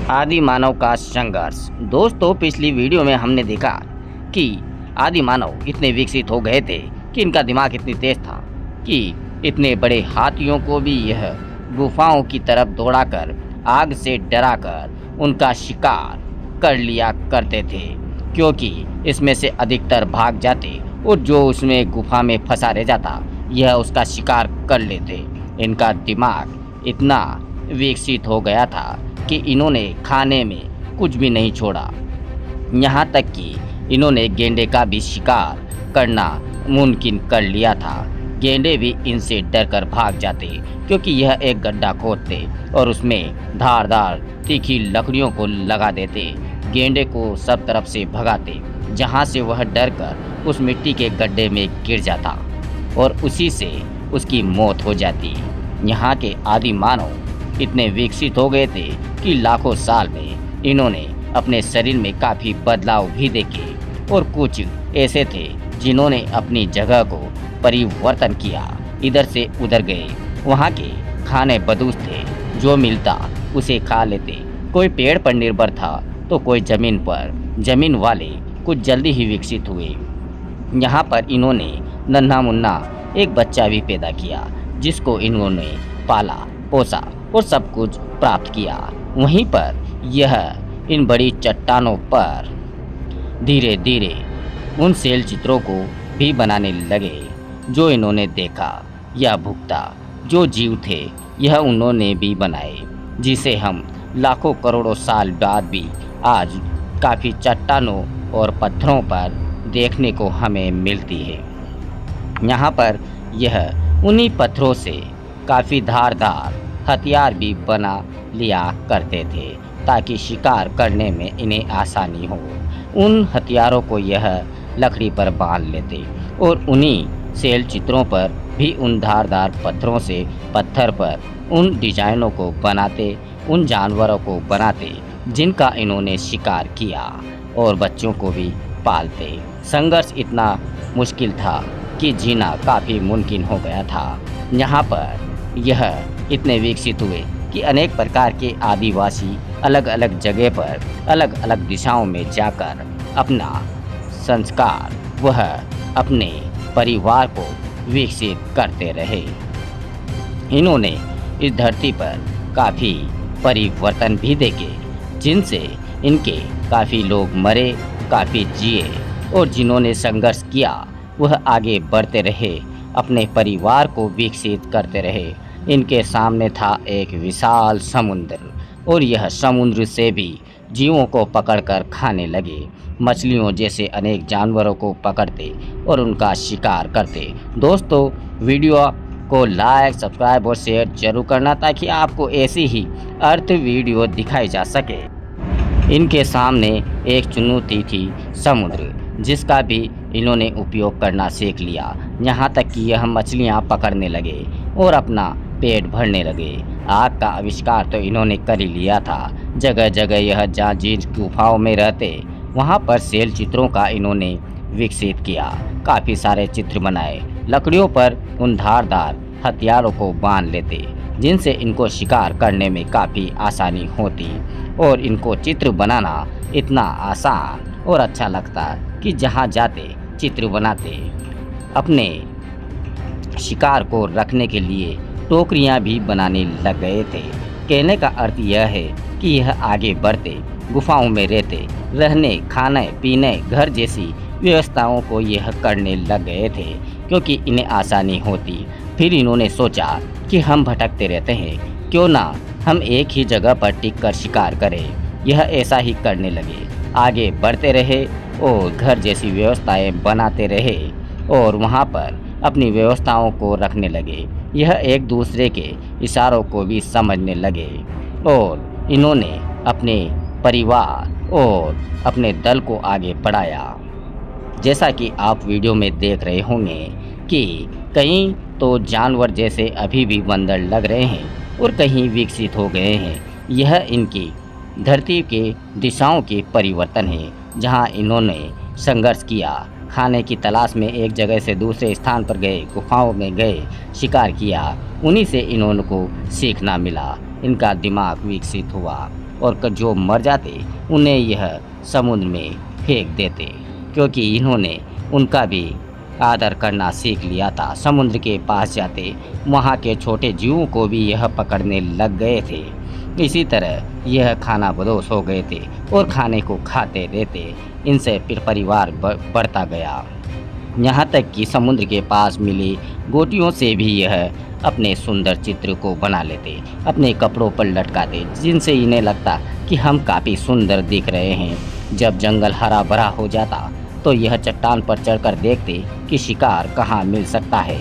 आदि मानव का संघर्ष। दोस्तों, पिछली वीडियो में हमने देखा कि आदि मानव इतने विकसित हो गए थे कि इनका दिमाग इतनी तेज था कि इतने बड़े हाथियों को भी यह गुफाओं की तरफ दौड़ाकर आग से डराकर उनका शिकार कर लिया करते थे, क्योंकि इसमें से अधिकतर भाग जाते और जो उसमें गुफा में फंसा रह जाता यह उसका शिकार कर लेते। इनका दिमाग इतना विकसित हो गया था कि इन्होंने खाने में कुछ भी नहीं छोड़ा, यहाँ तक कि इन्होंने गेंडे का भी शिकार करना मुमकिन कर लिया था। गेंडे भी इनसे डरकर भाग जाते, क्योंकि यह एक गड्ढा खोदते और उसमें धारदार तीखी लकड़ियों को लगा देते। गेंडे को सब तरफ से भगाते, जहाँ से वह डरकर उस मिट्टी के गड्ढे में गिर जाता और उसी से उसकी मौत हो जाती। यहाँ के आदि मानव इतने विकसित हो गए थे कि लाखों साल में इन्होंने अपने शरीर में काफ़ी बदलाव भी देखे, और कुछ ऐसे थे जिन्होंने अपनी जगह को परिवर्तन किया, इधर से उधर गए। वहाँ के खाने बदूस थे, जो मिलता उसे खा लेते। कोई पेड़ पर निर्भर था तो कोई ज़मीन पर। ज़मीन वाले कुछ जल्दी ही विकसित हुए। यहाँ पर इन्होंने नन्हा मुन्ना एक बच्चा भी पैदा किया, जिसको इन्होंने पाला पोसा और सब कुछ प्राप्त किया। वहीं पर यह इन बड़ी चट्टानों पर धीरे धीरे उन शैल चित्रों को भी बनाने लगे जो इन्होंने देखा या भुगता। जो जीव थे यह उन्होंने भी बनाए, जिसे हम लाखों करोड़ों साल बाद भी आज काफ़ी चट्टानों और पत्थरों पर देखने को हमें मिलती है। यहाँ पर यह उन्हीं पत्थरों से काफ़ी धारदार हथियार भी बना लिया करते थे, ताकि शिकार करने में इन्हें आसानी हो। उन हथियारों को यह लकड़ी पर बांध लेते और उन्हीं शैल चित्रों पर भी उन धारदार पत्थरों से पत्थर पर उन डिजाइनों को बनाते, उन जानवरों को बनाते जिनका इन्होंने शिकार किया, और बच्चों को भी पालते। संघर्ष इतना मुश्किल था कि जीना काफ़ी मुमकिन हो गया था। यहाँ पर यह इतने विकसित हुए कि अनेक प्रकार के आदिवासी अलग अलग जगह पर अलग अलग दिशाओं में जाकर अपना संस्कार वह अपने परिवार को विकसित करते रहे। इन्होंने इस धरती पर काफ़ी परिवर्तन भी देखे, जिनसे इनके काफ़ी लोग मरे, काफ़ी जिए, और जिन्होंने संघर्ष किया वह आगे बढ़ते रहे, अपने परिवार को विकसित करते रहे। इनके सामने था एक विशाल समुद्र, और यह समुद्र से भी जीवों को पकड़कर खाने लगे। मछलियों जैसे अनेक जानवरों को पकड़ते और उनका शिकार करते। दोस्तों, वीडियो को लाइक, सब्सक्राइब और शेयर जरूर करना, ताकि आपको ऐसी ही अर्थ वीडियो दिखाई जा सके। इनके सामने एक चुनौती थी समुद्र, जिसका भी इन्होंने उपयोग करना सीख लिया। यहाँ तक कि यह मछलियाँ पकड़ने लगे और अपना पेट भरने लगे। आग का आविष्कार तो इन्होंने कर ही लिया था। जगह जगह यह जहाँ जिन गुफाओं में रहते वहाँ पर शैल चित्रों का इन्होंने विकसित किया। काफ़ी सारे चित्र बनाए। लकड़ियों पर उन धारदार हथियारों को बांध लेते, जिनसे इनको शिकार करने में काफ़ी आसानी होती, और इनको चित्र बनाना इतना आसान और अच्छा लगता कि जहाँ जाते चित्र बनाते। अपने शिकार को रखने के लिए टोकरियाँ भी बनाने लग गए थे। कहने का अर्थ यह है कि यह आगे बढ़ते, गुफाओं में रहते, रहने, खाने पीने, घर जैसी व्यवस्थाओं को यह करने लग गए थे, क्योंकि इन्हें आसानी होती। फिर इन्होंने सोचा कि हम भटकते रहते हैं, क्यों ना हम एक ही जगह पर टिक कर शिकार करें। यह ऐसा ही करने लगे, आगे बढ़ते रहे और घर जैसी व्यवस्थाएं बनाते रहे, और वहाँ पर अपनी व्यवस्थाओं को रखने लगे। यह एक दूसरे के इशारों को भी समझने लगे, और इन्होंने अपने परिवार और अपने दल को आगे बढ़ाया। जैसा कि आप वीडियो में देख रहे होंगे कि कहीं तो जानवर जैसे अभी भी बंदर लग रहे हैं और कहीं विकसित हो गए हैं। यह इनकी धरती के दिशाओं के परिवर्तन है, जहां इन्होंने संघर्ष किया, खाने की तलाश में एक जगह से दूसरे स्थान पर गए, गुफाओं में गए, शिकार किया। उन्हीं से इन्होंने को सीखना मिला। इनका दिमाग विकसित हुआ और जो मर जाते उन्हें यह समुद्र में फेंक देते, क्योंकि इन्होंने उनका भी आदर करना सीख लिया था। समुद्र के पास जाते वहाँ के छोटे जीवों को भी यह पकड़ने लग गए थे। इसी तरह यह खाना बदोश हो गए थे और खाने को खाते रहते। इनसे फिर परिवार बढ़ता गया, यहाँ तक कि समुद्र के पास मिली गोटियों से भी यह अपने सुंदर चित्र को बना लेते, अपने कपड़ों पर लटकाते, जिनसे इन्हें लगता कि हम काफ़ी सुंदर दिख रहे हैं। जब जंगल हरा भरा हो जाता तो यह चट्टान पर चढ़कर देखते कि शिकार कहाँ मिल सकता है।